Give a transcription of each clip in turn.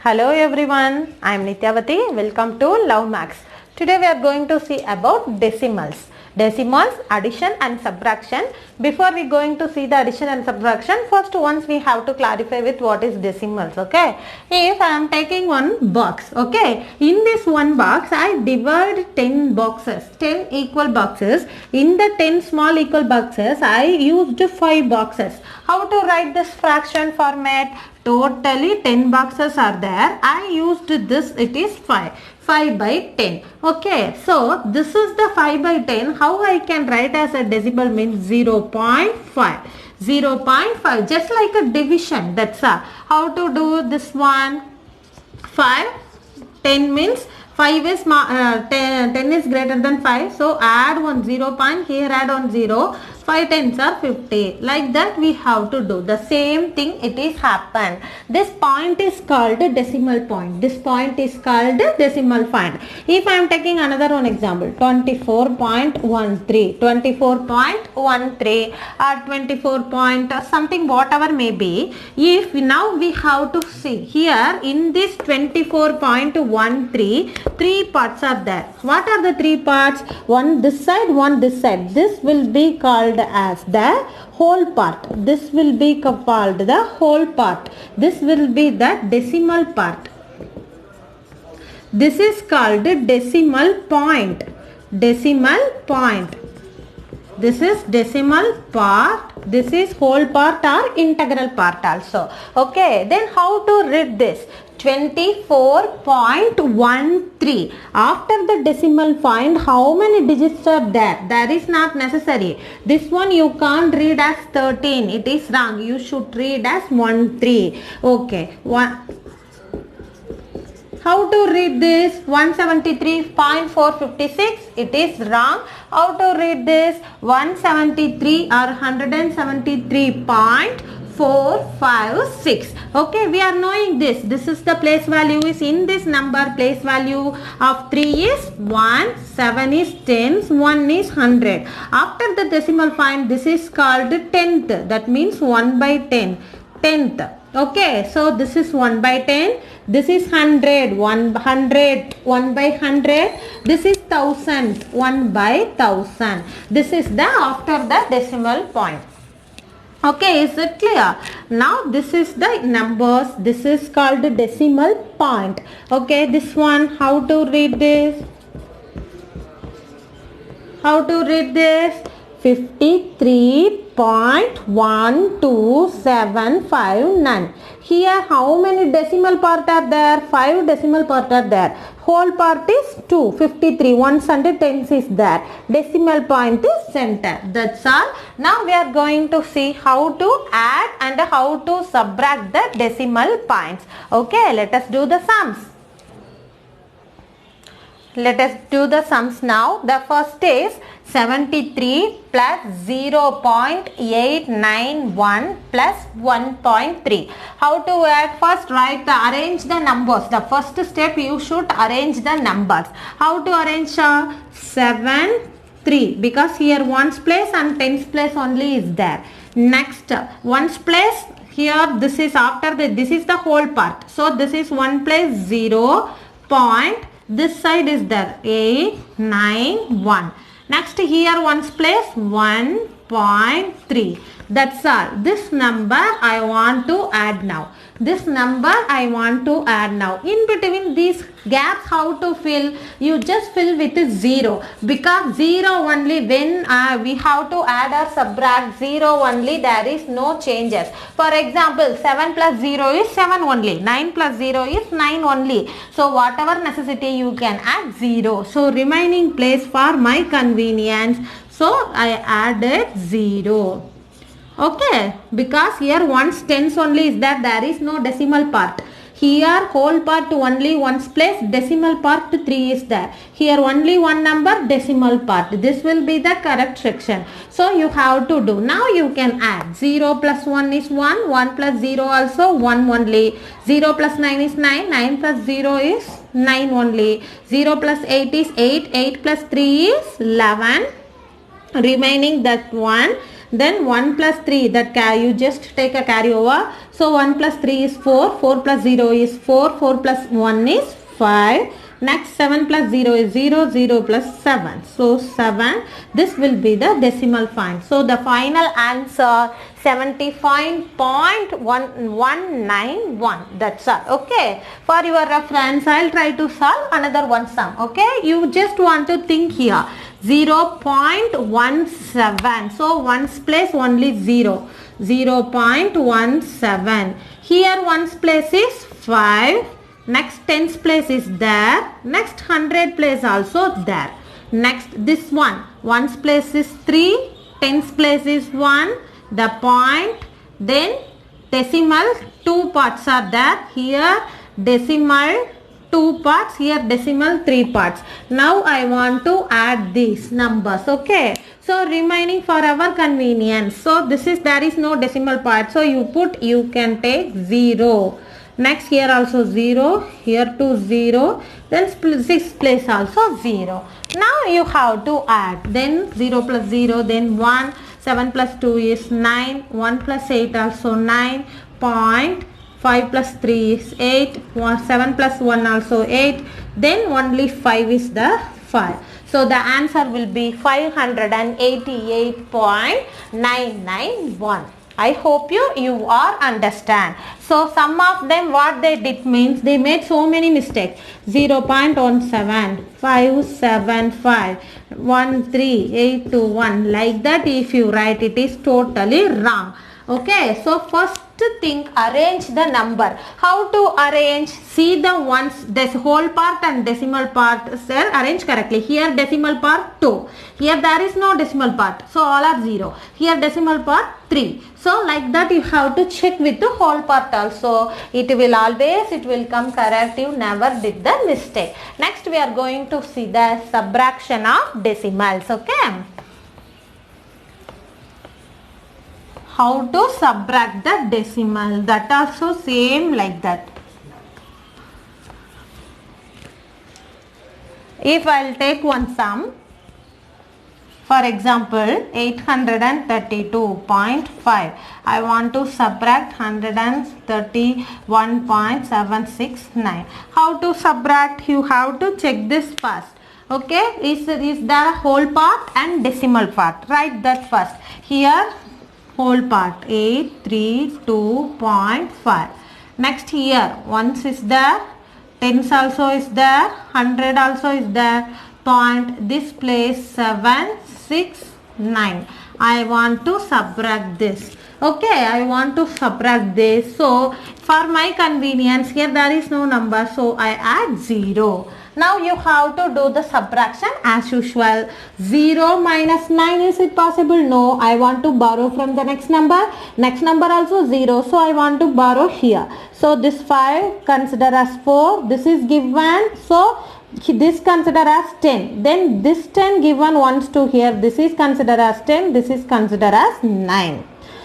Hello everyone, I am Nityavati. Welcome to Love Max. Today we are going to see about decimals. Decimals, addition and subtraction. Before we going to see the addition and subtraction, first once we have to clarify with what is decimals, okay. If I am taking one box, okay, in this one box I divide 10 boxes, 10 equal boxes. In the 10 small equal boxes I used 5 boxes. How to write this fraction format? Totally 10 boxes are there. I used this, it is 5 by 10. Okay, so this is the 5 by 10. How I can write as a decimal means 0.5. 0.5, just like a division, that's all. How to do this one? 5, 10 means 5 is 10 is greater than 5, so add one 0 point, here add on 0, 5 tens are 50. Like that we have to do the same thing. It is happened. This point is called decimal point. This point is called decimal point. If I am taking another one example, 24.13, 24.13 or 24 point something, whatever may be. If now we have to see here in this 24.13, 3 parts are there. What are the 3 parts? One this side, one this side. This will be called as the whole part. This will be called the whole part. This will be the decimal part. This is called decimal point. Decimal point. This is decimal part. This is whole part or integral part also. Okay, then how to read this? 24.13. After the decimal point, how many digits are there? That is not necessary. This one you can't read as 13. It is wrong. You should read as 13. Okay. How to read this? 173.456. It is wrong. How to read this? 173 or 173.456. Okay, we are knowing this. This is the place value is in this number. Place value of 3 is 1, 7 is 10, 1 is 100. After the decimal point, this is called tenth. That means 1 by 10. Tenth. Okay, so this is 1 by 10. This is 100. 100. 1 by 100. This is 1000. 1 by 1000. This is the after the decimal point. Okay, is it clear? Now this is the numbers. This is called decimal point. Okay, this one, how to read this? How to read this? 53.12759. Here how many decimal part are there? 5 decimal part are there. Whole part is 2. 53. 1 under 10 is there. Decimal point is center. That's all. Now we are going to see how to add and how to subtract the decimal points. Okay, let us do the sums. Let us do the sums now. The first is 73 plus 0.891 plus 1.3. How to add? First arrange the numbers. The first step you should arrange the numbers. How to arrange? 7, 3, because here ones place and tens place only is there. Next ones place, here this is after this is the whole part. So this is 1 place 0 point. This side is there 891. Next here ones place 1.3. That's all. This number I want to add now. This number I want to add now. In between these gaps, how to fill? You just fill with a 0, because 0 only when we have to add or subtract 0 only, there is no changes. For example, 7 plus 0 is 7 only. 9 plus 0 is 9 only. So whatever necessity you can add 0. So remaining place for my convenience. So I added 0. Okay, because here ones tens only is there is no decimal part. Here whole part only ones place, decimal part 3 is there. Here only one number, decimal part. This will be the correct section. So you have to do. Now you can add. 0 plus 1 is 1. 1 plus 0 also 1 only. 0 plus 9 is 9. 9 plus 0 is 9 only. 0 plus 8 is 8. 8 plus 3 is 11. Remaining that one. then 1 plus 3, that you just take a carry over. So 1 plus 3 is 4, 4 plus 0 is 4, 4 plus 1 is 5. Next 7 plus 0 is 0, 0 plus 7. So 7, this will be the decimal point. So the final answer 75.1191. That's all. Okay. For your reference, I'll try to solve another one sum. Okay. You just want to think here. 0.17. So ones place only 0. 0.17. Here ones place is 5. Next tens place is there. Next 100 place also there. Next this one. Ones place is 3. Tens place is 1. The point. Then decimal 2 parts are there. Here decimal 2 parts. Here decimal 3 parts. Now I want to add these numbers. Okay. So remaining for our convenience. So this is, there is no decimal part. So you can take 0. Next here also 0, here too 0, then 6th place also 0. Now you have to add, then 0 plus 0, then 1, 7 plus 2 is 9, 1 plus 8 also 9, point, 5 plus 3 is 8, 7 plus 1 also 8, then only 5 is the 5. So the answer will be 588.991. I hope you are understand. So some of them what they did means they made so many mistakes. 0.17, 575, 13821, like that if you write it is totally wrong. Okay, so first thing, arrange the number. How to arrange? See the ones, this whole part and decimal part, sir, arrange correctly. Here decimal part 2. Here there is no decimal part. So all are 0. Here decimal part 3. So like that you have to check with the whole part also. It will come correct. You never did the mistake. Next we are going to see the subtraction of decimals. Okay. How to subtract the decimal, that also same like that. If I'll take one sum, for example 832.5, I want to subtract 131.769. How to subtract? You have to check this first. Okay, is there a whole part and decimal part? Write that first. Here whole part 832.5. Next here ones is there, tens also is there, 100 also is there, point, this place 7, 6, 9. I want to subtract this. Okay, I want to subtract this. So for my convenience, here there is no number, so I add 0. Now you have to do the subtraction as usual. 0 minus 9, is it possible? No, I want to borrow from the next number. Next number also 0, so I want to borrow here. So this 5 consider as 4, this is given, so this consider as 10. Then this 10 given ones to here, this is considered as 10, this is considered as 9.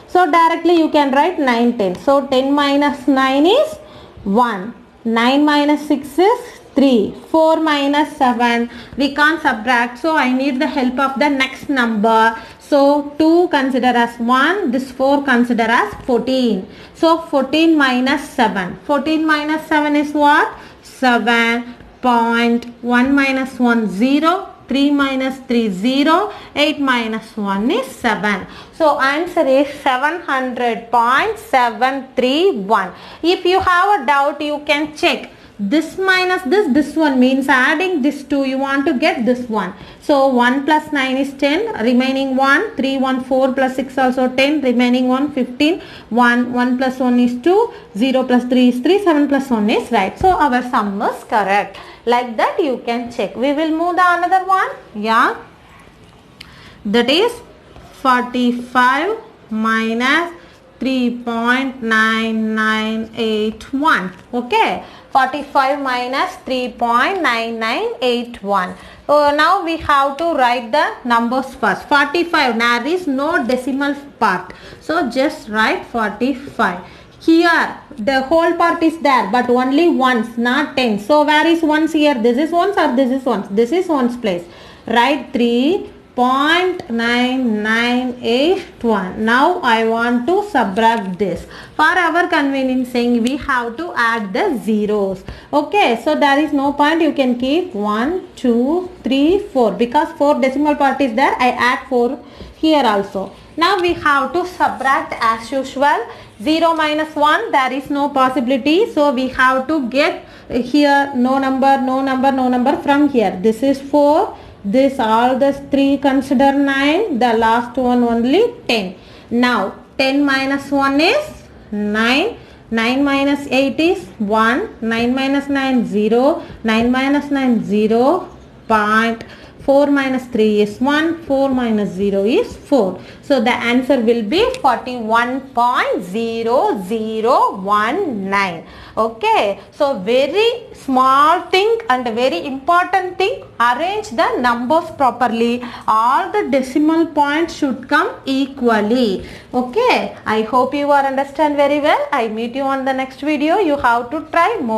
So directly you can write 9 10. So 10 minus 9 is 1. 9 minus 6 is 3. 4 minus 7. We can't subtract. So I need the help of the next number. So 2 consider as 1. This 4 consider as 14. So 14 minus 7. 14 minus 7 is what? 7. Point. 1 minus 1 0. 3 minus 3 0, 8 minus 1 is 7. So answer is 700.731. If you have a doubt, you can check. This minus this one means adding this 2, you want to get this one. So 1 plus 9 is 10, remaining 1, 3, 1, 4 plus 6 also 10, remaining 1, 15, 1 plus 1 is 2, 0 plus 3 is 3, 7 plus 1 is right. So our sum is correct. Like that you can check. We will move the another one. Yeah. That is 45 minus 3.9981. Okay. 45 minus 3.9981. Now we have to write the numbers first. 45, there is no decimal part. So just write 45. Here the whole part is there, but only ones, not 10. So where is ones here? This is ones or this is ones? This is ones place. Write 3, 0.9981. Now I want to subtract this. For our convenience we have to add the zeros. Okay, so there is no point, you can keep 1, 2, 3, 4 because 4 decimal part is there. I add 4 here also. Now we have to subtract as usual. 0 minus 1, there is no possibility, so we have to get here no number, no number, no number from here. This is 4, this all the 3 consider 9, the last one only 10. Now 10 minus 1 is 9, 9 minus 8 is 1, 9 minus 9 0, 9 minus 9 0, 4 minus 3 is 1, 4 minus 0 is 4. So the answer will be 41.0019. Okay, so very small thing and very important thing, arrange the numbers properly. All the decimal points should come equally. Okay, I hope you are understand very well. I meet you on the next video. You have to try more.